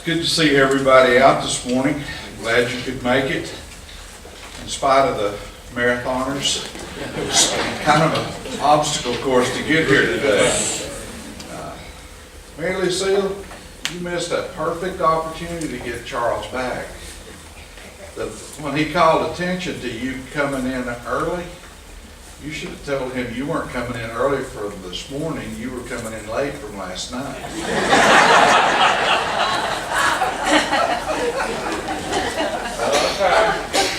Good to see everybody out this morning. Glad you could make it in spite of the marathoners. It was kind of an obstacle course to get here today. Mary Lucille, you missed a perfect opportunity to get Charles back. When he called attention to you coming in early, you should have told him you weren't coming in early from this morning, you were coming in late from last night.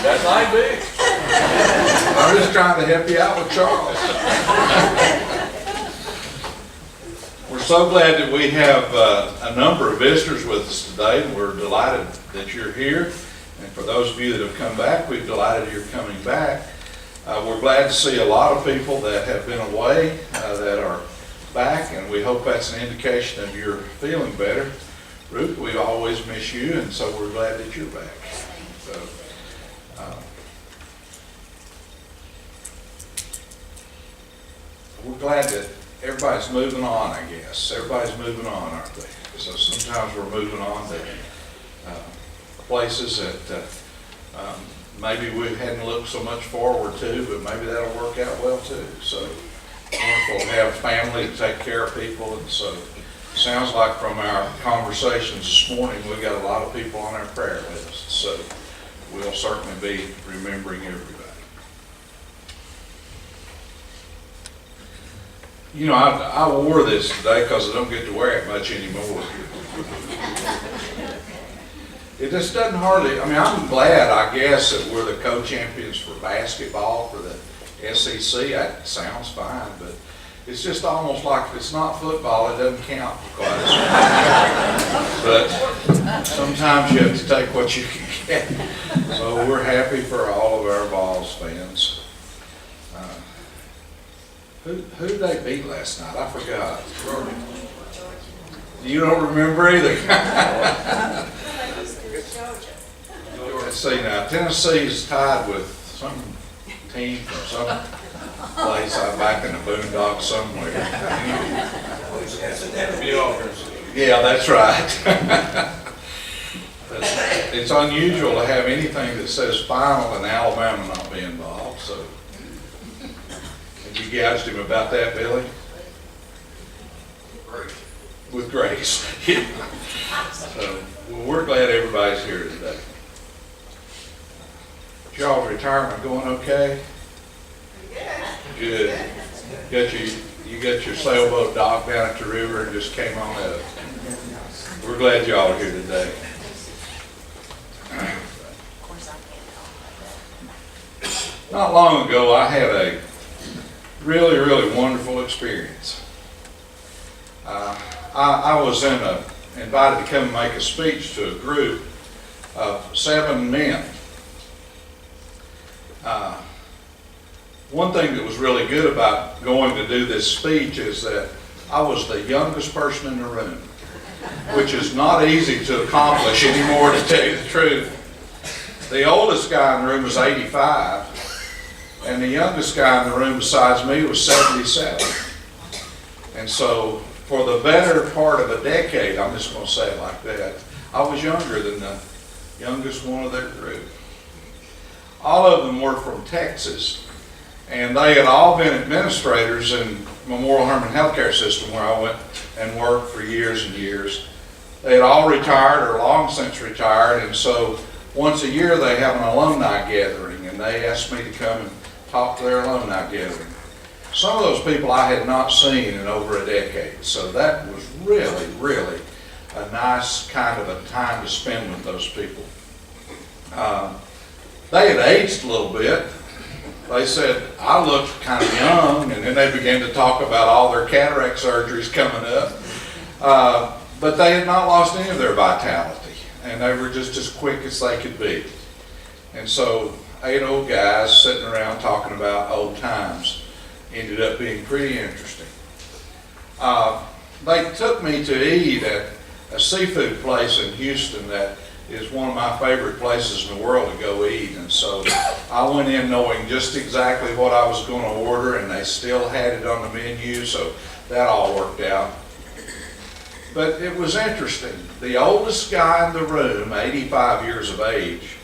That might be. I'm just trying to help you out with Charles. We're so glad that we have a number of visitors with us today, and we're delighted that you're here. And for those of you that have come back, we're delighted you're coming back. We're glad to see a lot of people that have been away that are back, and we hope that's an indication of you're feeling better. Ruth, we always miss you, and so we're glad that you're back. So, we're glad that everybody's moving on, I guess. Everybody's moving on, aren't they? So sometimes we're moving on to places that maybe we hadn't looked so much forward to, but maybe that'll work out well too. So wonderful to have family to take care of people, and so sounds like from our conversations this morning, we got a lot of people on our prayer list. So we'll certainly be remembering everybody. You know, I wore this today because I don't get to wear it much anymore. It just doesn't hardly, I mean, I'm glad, I guess, that we're the co-champions for basketball for the SEC. That sounds fine, but it's just almost like if it's not football, it doesn't count quite as much. But sometimes you have to take what you can get. So we're happy for all of our Vols fans. Who did they beat last night? I forgot. You don't remember either. Let's see now. Tennessee is tied with some team from some place out back in the boondocks somewhere. Yeah, that's right. It's unusual to have anything that says final and Alabama not be involved. So, have you gouged him about that, Billy? With grace. Yeah. So, well, we're glad everybody's here today. Is y'all's retirement going okay? Good. You got your sailboat docked down at the river and just came on up. We're glad y'all are here today. Not long ago, I had a really, really wonderful experience. I was invited to come and make a speech to a group of 7 men. One thing that was really good about going to do this speech is that I was the youngest person in the room, which is not easy to accomplish anymore, to tell you the truth. The oldest guy in the room was 85, and the youngest guy in the room besides me was 77. And so for the better part of a decade, I'm just going to say it like that, I was younger than the youngest one of their group. All of them were from Texas, and they had all been administrators in Memorial Hermann Healthcare System, where I went and worked for years and years. They had all retired or long since retired, and so once a year they have an alumni gathering, and they asked me to come and talk to their alumni gathering. Some of those people I had not seen in over a decade, so that was really, really a nice kind of a time to spend with those people. They had aged a little bit. They said I looked kind of young, and then they began to talk about all their cataract surgeries coming up. But they had not lost any of their vitality, and they were just as quick as they could be. And so 8 old guys sitting around talking about old times ended up being pretty interesting. They took me to eat at a seafood place in Houston that is one of my favorite places in the world to go eat, and so I went in knowing just exactly what I was going to order, and they still had it on the menu, so that all worked out. But it was interesting. The oldest guy in the room, 85 years of age,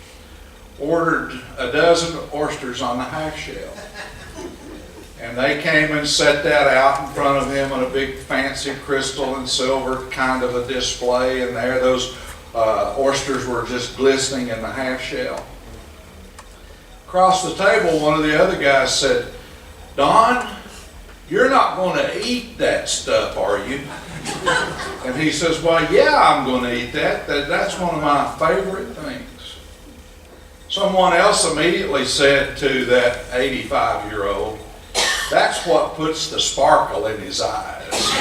ordered a dozen oysters on the half shell. And they came and set that out in front of him on a big fancy crystal and silver kind of a display. And there those oysters were just glistening in the half shell. Across the table, one of the other guys said, "Don, you're not going to eat that stuff, are you?" And he says, "Well, yeah, I'm going to eat that. That's one of my favorite things." Someone else immediately said to that 85-year-old, "That's what puts the sparkle in his eyes."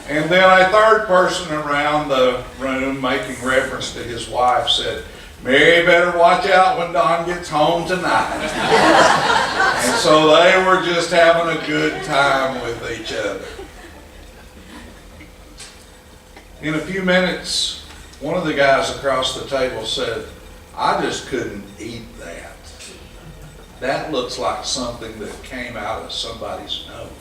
And then a third person around the room, making reference to his wife, said, "Mary better watch out when Don gets home tonight." And so they were just having a good time with each other. In a few minutes, one of the guys across the table said, "I just couldn't eat that. That looks like something that came out of somebody's nose."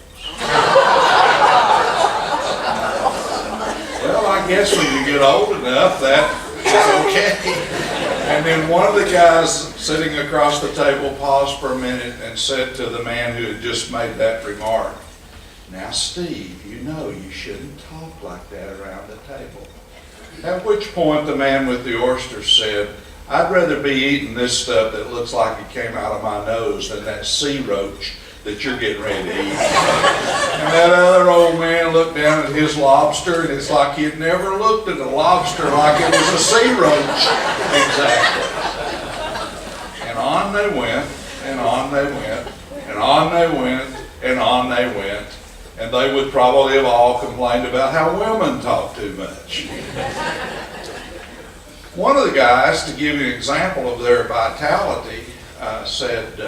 Well, I guess when you get old enough, that is okay. And then one of the guys sitting across the table paused for a minute and said to the man who had just made that remark, "Now, Steve, you know you shouldn't talk like that around the table." At which point the man with the oysters said, "I'd rather be eating this stuff that looks like it came out of my nose than that sea roach that you're getting ready to eat." And that other old man looked down at his lobster, and it's like he'd never looked at a lobster like it was a sea roach. Exactly. And on they went, and on they went, and on they went, and on they went. And they would probably have all complained about how women talk too much. One of the guys, to give you an example of their vitality, said,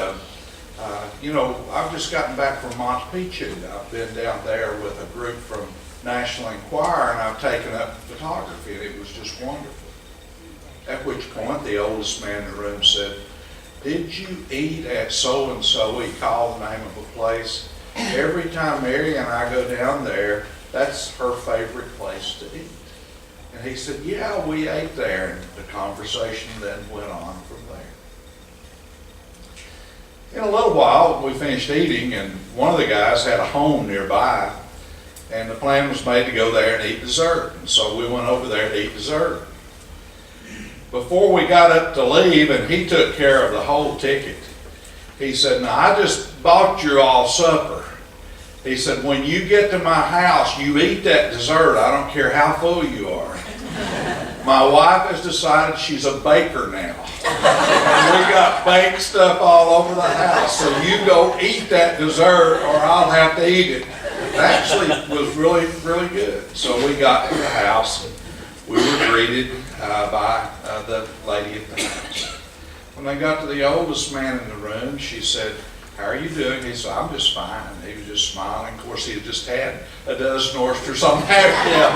"You know, I've just gotten back from Monte Picchu. I've been down there with a group from National Enquirer, and I've taken up photography, and it was just wonderful." At which point, the oldest man in the room said, "Did you eat at so-and-so?" He called the name of a place. "Every time Mary and I go down there, that's her favorite place to eat." And he said, "Yeah, we ate there." And the conversation then went on from there. In a little while, we finished eating, and one of the guys had a home nearby, and the plan was made to go there and eat dessert. And so we went over there to eat dessert. Before we got up to leave, and he took care of the whole ticket, he said, "Now, I just bought you all supper." He said, "When you get to my house, you eat that dessert. I don't care how full you are. My wife has decided she's a baker now. And we got baked stuff all over the house. So you go eat that dessert or I'll have to eat it." It actually was really, really good. So we got to the house, and we were greeted by the lady at the house. When they got to the oldest man in the room, she said, "How are you doing?" He said, "I'm just fine." And he was just smiling. Of course, he had just had a dozen oysters on half shell.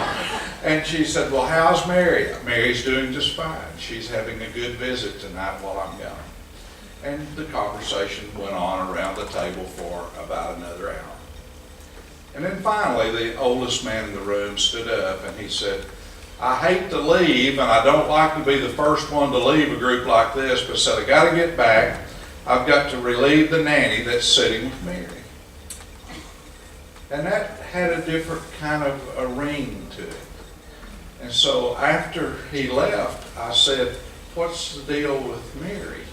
And she said, "Well, how's Mary?" "Mary's doing just fine. She's having a good visit tonight while I'm gone." And the conversation went on around the table for about another hour. And then finally, the oldest man in the room stood up and he said, "I hate to leave, and I don't like to be the first one to leave a group like this, but said I got to get back. I've got to relieve the nanny that's sitting with Mary." And that had a different kind of a ring to it. And so after he left, I said, "What's the deal with Mary?"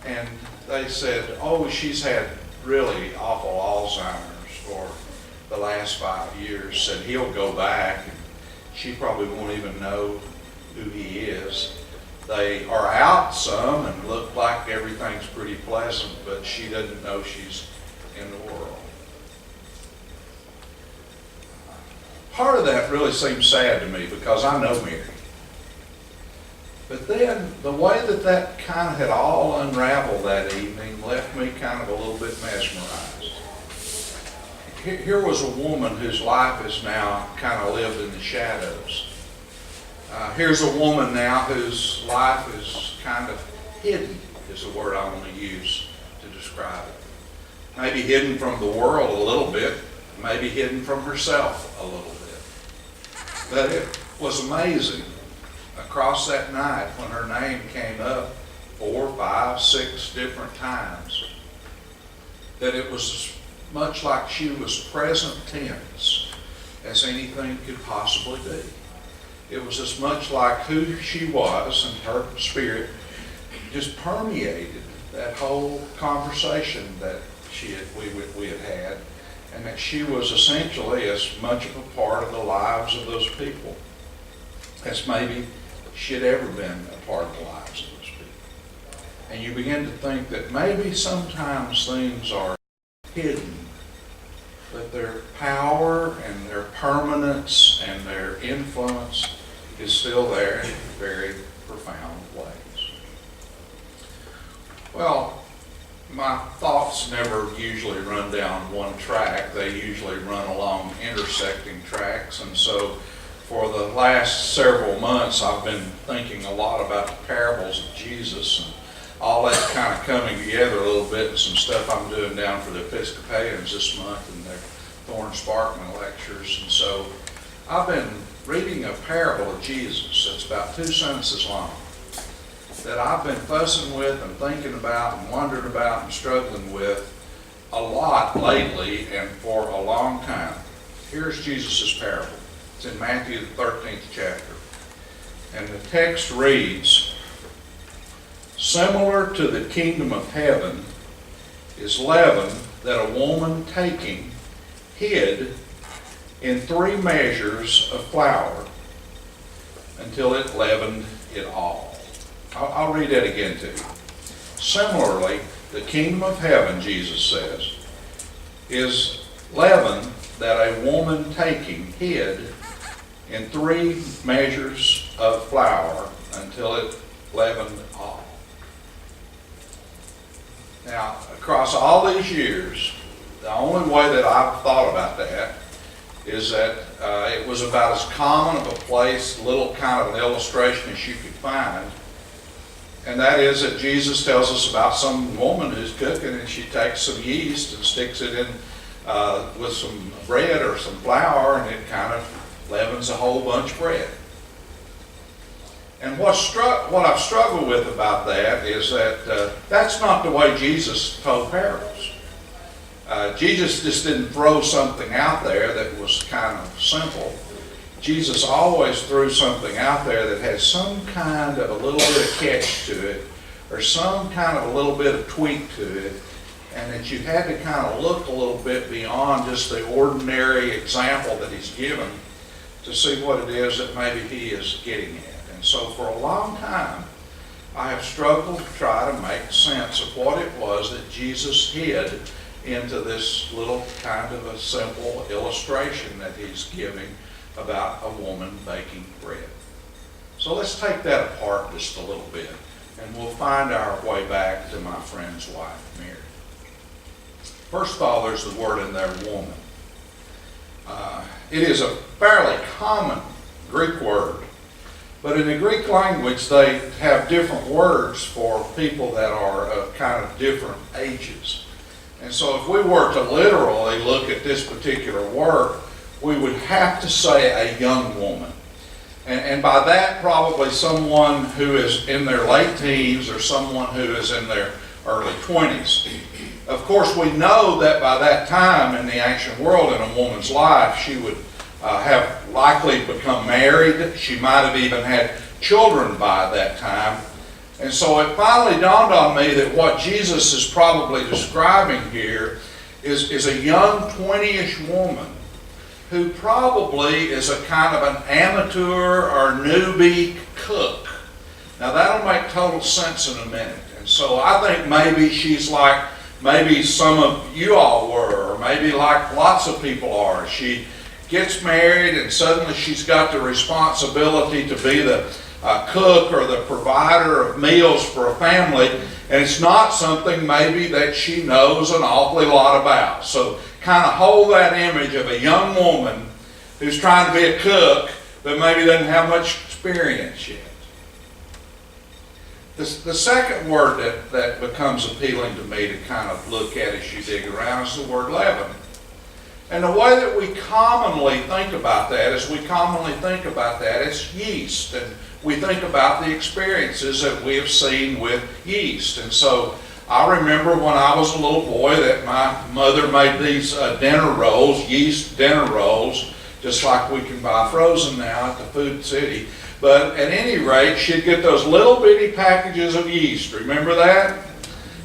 And they said, "Oh, she's had really awful Alzheimer's for the last 5 years. Said he'll go back, and she probably won't even know who he is. They are out some and look like everything's pretty pleasant, but she doesn't know she's in the world." Part of that really seems sad to me because I know Mary. But then the way that kind of had all unraveled that evening left me kind of a little bit mesmerized. Here was a woman whose life is now kind of lived in the shadows. Here's a woman now whose life is kind of hidden, is the word I want to use to describe it. Maybe hidden from the world a little bit, maybe hidden from herself a little bit. But it was amazing across that night when her name came up 4, 5, 6 different times, that it was much like she was present tense as anything could possibly be. It was as much like who she was, and her spirit just permeated that whole conversation that we had had, and that she was essentially as much of a part of the lives of those people as maybe she had ever been a part of the lives of those people. And you begin to think that maybe sometimes things are hidden, but their power and their permanence and their influence is still there in very profound ways. Well, my thoughts never usually run down one track. They usually run along intersecting tracks. And so for the last several months, I've been thinking a lot about the parables of Jesus, and all that kind of coming together a little bit, and some stuff I'm doing down for the Episcopalians this month in their Thorne Sparkman lectures. And so I've been reading a parable of Jesus that's about 2 sentences long, that I've been fussing with and thinking about and wondering about and struggling with a lot lately and for a long time. Here's Jesus' parable. It's in Matthew the 13th chapter. And the text reads, "Similar to the kingdom of heaven is leaven that a woman taking hid in 3 measures of flour until it leavened it all." I'll read that again to you. Similarly, the kingdom of heaven, Jesus says, is leaven that a woman taking hid in 3 measures of flour until it leavened all. Now, across all these years, the only way that I've thought about that is that it was about as common of a place, little kind of an illustration as you could find. And that is that Jesus tells us about some woman who's cooking, and she takes some yeast and sticks it in with some bread or some flour, and it kind of leavens a whole bunch of bread. And what I've struggled with about that is that that's not the way Jesus told parables. Jesus just didn't throw something out there that was kind of simple. Jesus always threw something out there that had some kind of a little bit of catch to it, or some kind of a little bit of tweak to it, and that you had to kind of look a little bit beyond just the ordinary example that he's given to see what it is that maybe he is getting at. And so for a long time, I have struggled to try to make sense of what it was that Jesus hid into this little kind of a simple illustration that he's giving about a woman baking bread. So let's take that apart just a little bit, and we'll find our way back to my friend's wife, Mary. First of all, there's the word in there, woman. It is a fairly common Greek word, but in the Greek language they have different words for people that are of kind of different ages. And so if we were to literally look at this particular word, we would have to say a young woman. And by that, probably someone who is in their late teens or someone who is in their early 20s. Of course, we know that by that time in the ancient world in a woman's life, she would have likely become married. She might have even had children by that time. And so it finally dawned on me that what Jesus is probably describing here is a young 20-ish woman who probably is a kind of an amateur or newbie cook. Now that'll make total sense in a minute. And so I think maybe she's like maybe some of you all were, or maybe like lots of people are. She gets married and suddenly she's got the responsibility to be the cook or the provider of meals for a family, and it's not something maybe that she knows an awfully lot about. So kind of hold that image of a young woman who's trying to be a cook but maybe doesn't have much experience yet. The second word that becomes appealing to me to kind of look at as you dig around is the word leaven. And the way that we commonly think about that is it's yeast. And we think about the experiences that we have seen with yeast. And so I remember when I was a little boy that my mother made these dinner rolls, yeast dinner rolls, just like we can buy frozen now at the Food City. But at any rate, she'd get those little bitty packages of yeast. Remember that?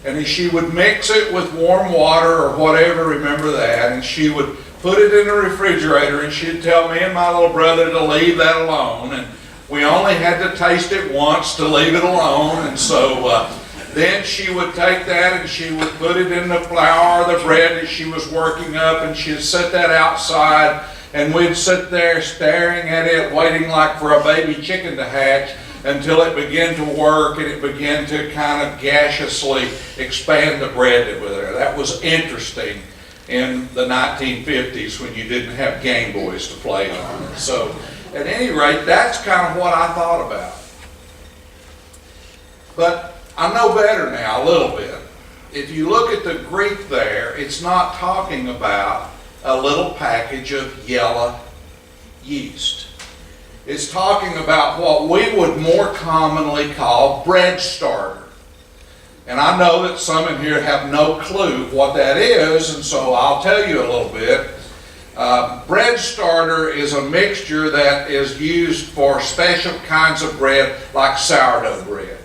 And she would mix it with warm water or whatever, remember that, and she would put it in the refrigerator, and she'd tell me and my little brother to leave that alone. And we only had to taste it once to leave it alone. And so then she would take that and she would put it in the flour or the bread that she was working up, and she'd set that outside, and we'd sit there staring at it, waiting like for a baby chicken to hatch, until it began to work and it began to kind of gaseously expand the bread that was there. That was interesting in the 1950s when you didn't have Game Boys to play on. So at any rate, that's kind of what I thought about. But I know better now a little bit. If you look at the Greek there, it's not talking about a little package of yellow yeast. It's talking about what we would more commonly call bread starter. And I know that some in here have no clue what that is, and so I'll tell you a little bit. Bread starter is a mixture that is used for special kinds of bread like sourdough bread.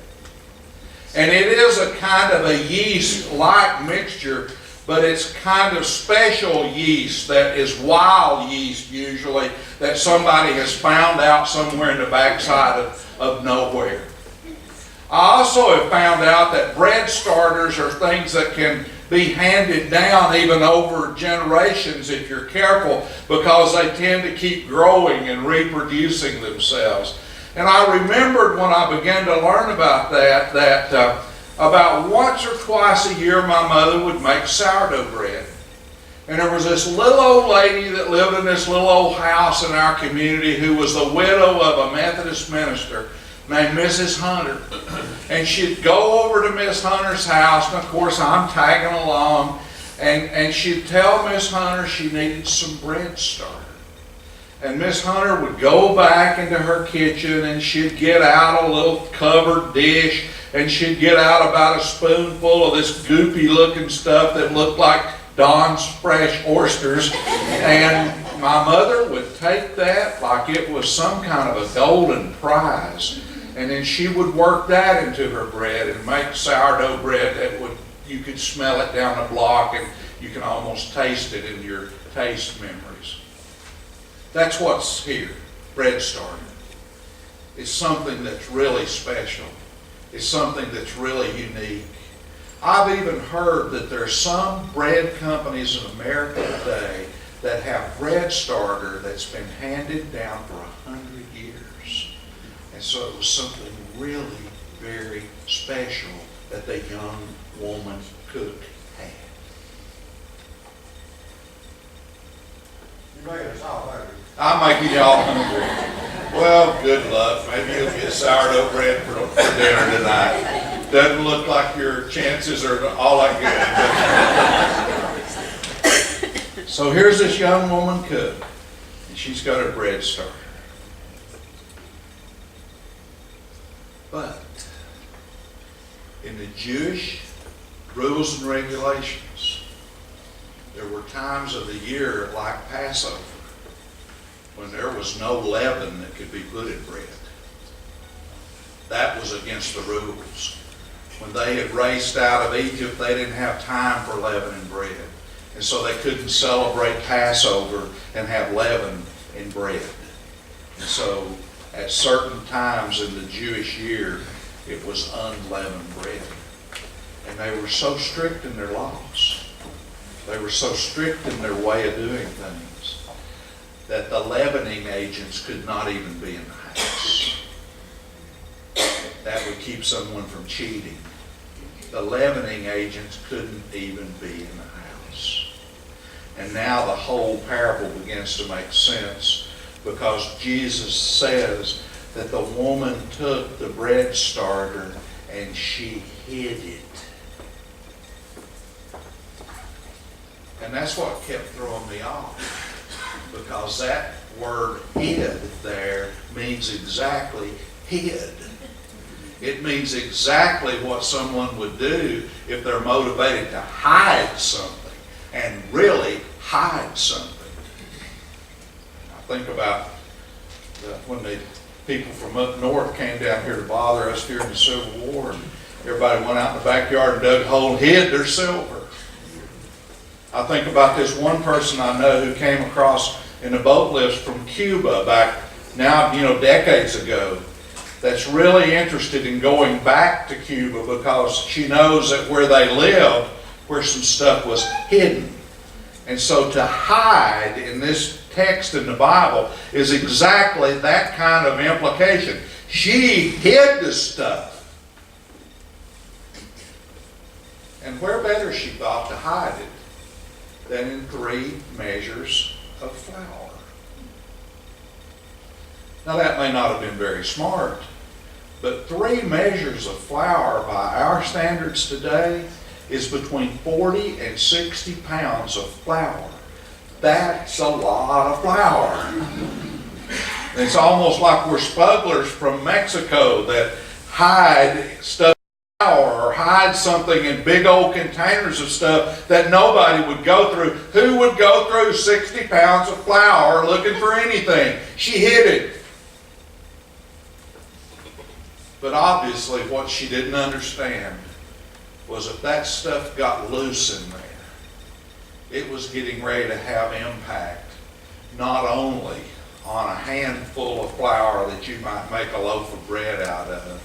And it is a kind of a yeast-like mixture, but it's kind of special yeast that is wild yeast usually, that somebody has found out somewhere in the backside of nowhere. I also have found out that bread starters are things that can be handed down even over generations if you're careful, because they tend to keep growing and reproducing themselves. And I remembered when I began to learn about that about once or twice a year my mother would make sourdough bread. And there was this little old lady that lived in this little old house in our community who was the widow of a Methodist minister named Mrs. Hunter. And she'd go over to Miss Hunter's house, and of course I'm tagging along, and she'd tell Miss Hunter she needed some bread starter. And Miss Hunter would go back into her kitchen and she'd get out a little covered dish, and she'd get out about a spoonful of this goopy looking stuff that looked like Don's fresh oysters. And my mother would take that like it was some kind of a golden prize. And then she would work that into her bread and make sourdough bread that you could smell it down the block, and you can almost taste it in your taste memories. That's what's here, bread starter. It's something that's really special. It's something that's really unique. I've even heard that there are some bread companies in America today that have bread starter that's been handed down for 100 years. And so it was something really very special that the young woman cook had. You're making us all hungry. I'm making y'all hungry. Well, good luck. Maybe you'll get sourdough bread for dinner tonight. Doesn't look like your chances are all that good. So here's this young woman cook, and she's got her bread starter. But in the Jewish rules and regulations, there were times of the year like Passover when there was no leaven that could be put in bread. That was against the rules. When they had raced out of Egypt, they didn't have time for leaven in bread. And so they couldn't celebrate Passover and have leaven in bread. And so at certain times in the Jewish year, it was unleavened bread. And they were so strict in their laws. They were so strict in their way of doing things that the leavening agents could not even be in the house. That would keep someone from cheating. The leavening agents couldn't even be in the house. And now the whole parable begins to make sense, because Jesus says that the woman took the bread starter and she hid it. And And that's what kept throwing me off, because that word hid there means exactly hid. It means exactly what someone would do if they're motivated to hide something, and really hide something. I think about when the people from up north came down here to bother us during the Civil War, and everybody went out in the backyard and dug a hole and hid their silver. I think about this one person I know who came across in a boat lift from Cuba back now, decades ago, that's really interested in going back to Cuba because she knows that where they lived, where some stuff was hidden. And so to hide in this text in the Bible is exactly that kind of implication. She hid the stuff. And where better, she thought, to hide it than in 3 measures of flour. Now that may not have been very smart, but 3 measures of flour by our standards today is between 40 and 60 pounds of flour. That's a lot of flour. It's almost like we're smugglers from Mexico that hide stuff or hide something in big old containers of stuff that nobody would go through. Who would go through 60 pounds of flour looking for anything? She hid it. But obviously what she didn't understand was if that stuff got loose in there, it was getting ready to have impact not only on a handful of flour that you might make a loaf of bread out of,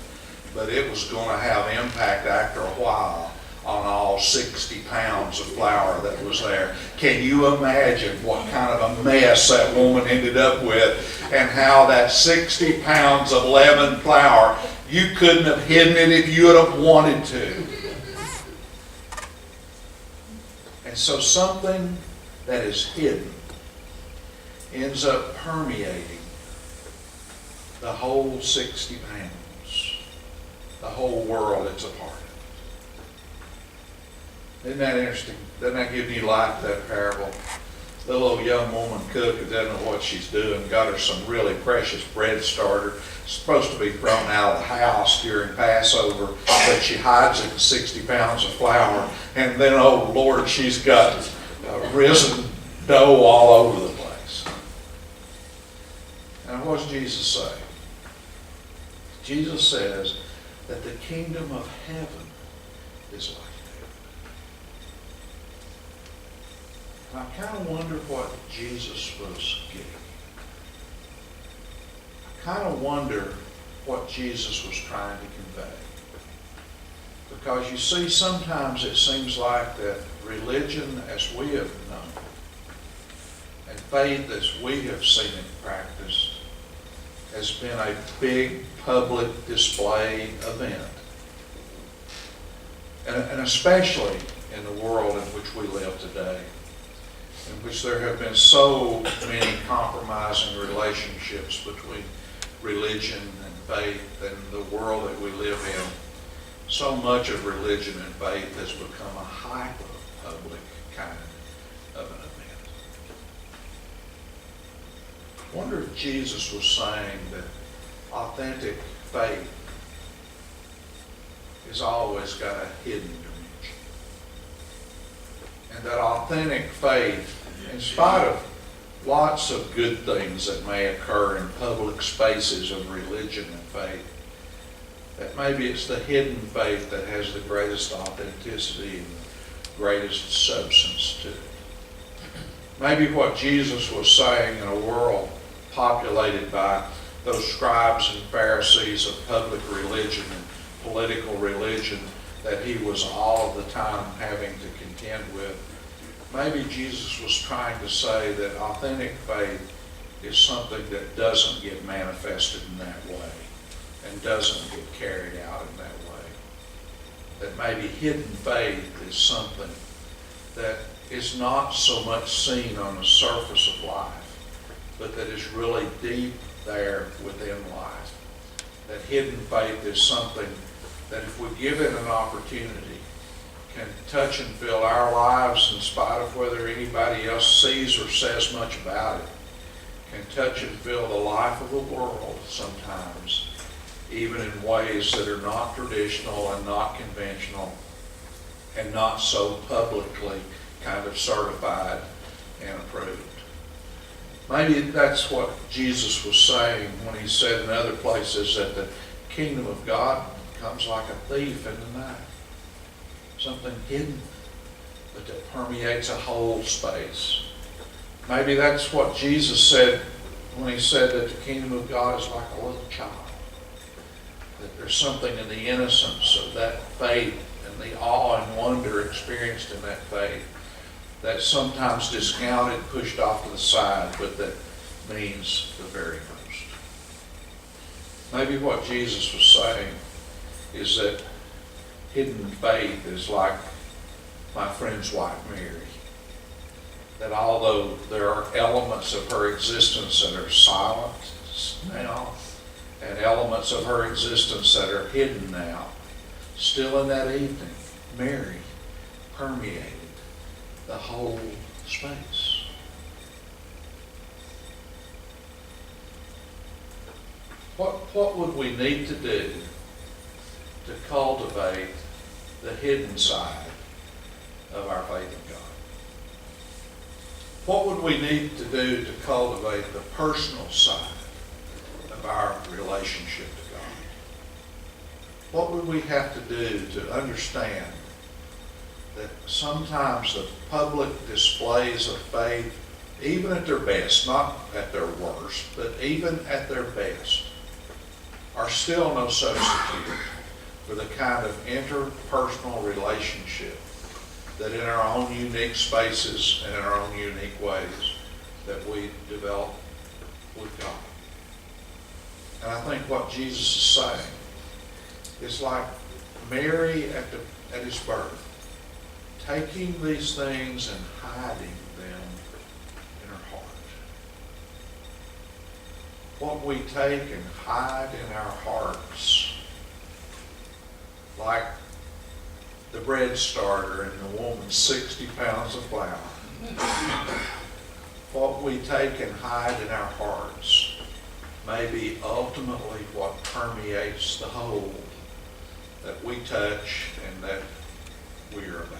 but it was going to have impact after a while on all 60 pounds of flour that was there. Can you imagine what kind of a mess that woman ended up with, and how that 60 pounds of leavened flour, you couldn't have hidden it if you would have wanted to. And so something that is hidden ends up permeating the whole 60 pounds, the whole world it's a part of. Isn't that interesting? Doesn't that give you life, that parable? The little young woman cook who doesn't know what she's doing, got her some really precious bread starter. It's supposed to be thrown out of the house during Passover, but she hides it in 60 pounds of flour. And then, oh Lord, she's got risen dough all over the place. And what does Jesus say? Jesus says that the kingdom of heaven is like. I kind of wonder what Jesus was getting. I kind of wonder what Jesus was trying to convey. Because you see, sometimes it seems like that religion as we have known it, and faith as we have seen it practiced, has been a big public display event. And especially in the world in which we live today, in which there have been so many compromising relationships between religion and faith and the world that we live in. So much of religion and faith has become a hyper-public kind of an event. I wonder if Jesus was saying that authentic faith has always got a hidden dimension. And that authentic faith, in spite of lots of good things that may occur in public spaces of religion and faith, that maybe it's the hidden faith that has the greatest authenticity and the greatest substance to it. Maybe what Jesus was saying in a world populated by those scribes and Pharisees of public religion and political religion that he was all of the time having to contend with, maybe Jesus was trying to say that authentic faith is something that doesn't get manifested in that way and doesn't get carried out in that way. That maybe hidden faith is something that is not so much seen on the surface of life, but that is really deep there within life. That hidden faith is something that if we give it an opportunity, can touch and fill our lives in spite of whether anybody else sees or says much about it. Can touch and fill the life of the world sometimes, even in ways that are not traditional and not conventional and not so publicly kind of certified and approved. Maybe that's what Jesus was saying when he said in other places that the kingdom of God comes like a thief in the night. Something hidden, but that permeates a whole space. Maybe that's what Jesus said when he said that the kingdom of God is like a little child. That there's something in the innocence of that faith and the awe and wonder experienced in that faith that's sometimes discounted, pushed off to the side, but that means the very most. Maybe what Jesus was saying is that hidden faith is like my friend's wife, Mary. That although there are elements of her existence that are silent now, and elements of her existence that are hidden now, still in that evening, Mary permeated the whole space. What would we need to do to cultivate the hidden side of our faith in God? What would we need to do to cultivate the personal side of our relationship to God? What would we have to do to understand that sometimes the public displays of faith, even at their best, not at their worst, but even at their best, are still no substitute for the kind of interpersonal relationship that in our own unique spaces and in our own unique ways that we develop with God. And I think what Jesus is saying is like Mary at his birth, taking these things and hiding them in her heart. What we take and hide in our hearts, like the bread starter and the woman's 60 pounds of flour. What we take and hide in our hearts may be ultimately what permeates the whole that we touch and that we are about.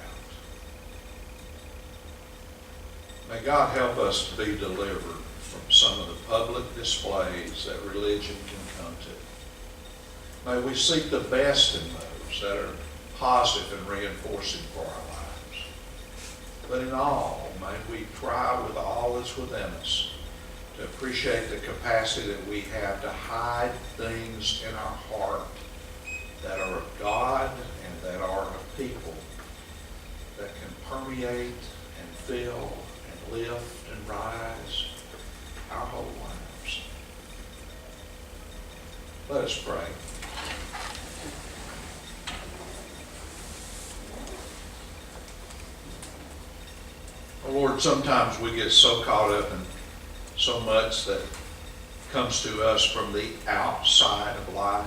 May God help us to be delivered from some of the public displays that religion can come to. May we seek the best in those that are positive and reinforcing for our lives. But in all, may we try with all that's within us to appreciate the capacity that we have to hide things in our heart that are of God and that are of people that can permeate and fill and lift and rise our whole lives. Let us pray. Oh Lord, sometimes we get so caught up in so much that comes to us from the outside of life.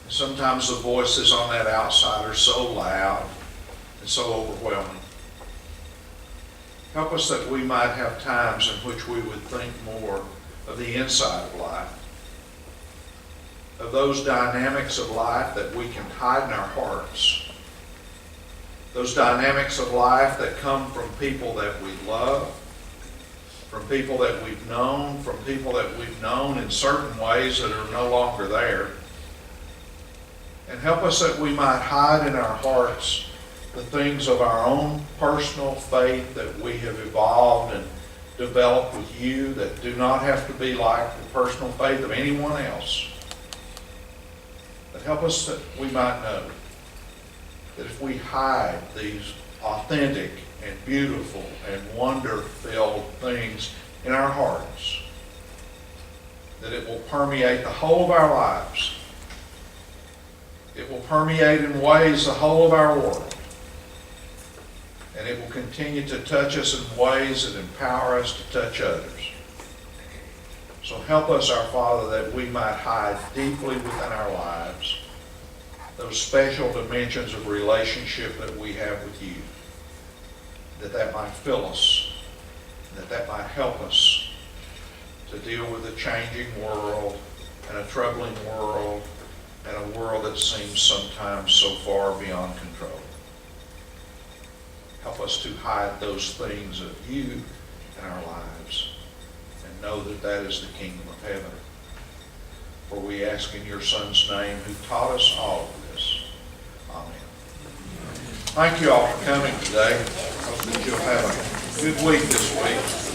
And sometimes the voices on that outside are so loud and so overwhelming. Help us that we might have times in which we would think more of the inside of life, of those dynamics of life that we can hide in our hearts, those dynamics of life that come from people that we love, from people that we've known, from people that we've known in certain ways that are no longer there. And help us that we might hide in our hearts the things of our own personal faith that we have evolved and developed with you that do not have to be like the personal faith of anyone else. But help us that we might know that if we hide these authentic and beautiful and wonder-filled things in our hearts, that it will permeate the whole of our lives. It will permeate in ways the whole of our world. And it will continue to touch us in ways that empower us to touch others. So help us, our Father, that we might hide deeply within our lives those special dimensions of relationship that we have with you, that might fill us, that might help us to deal with a changing world and a troubling world and a world that seems sometimes so far beyond control. Help us to hide those things of you in our lives and know that that is the kingdom of heaven. For we ask in your Son's name, who taught us all of this. Amen. Thank you all for coming today. I hope that you'll have a good week this week.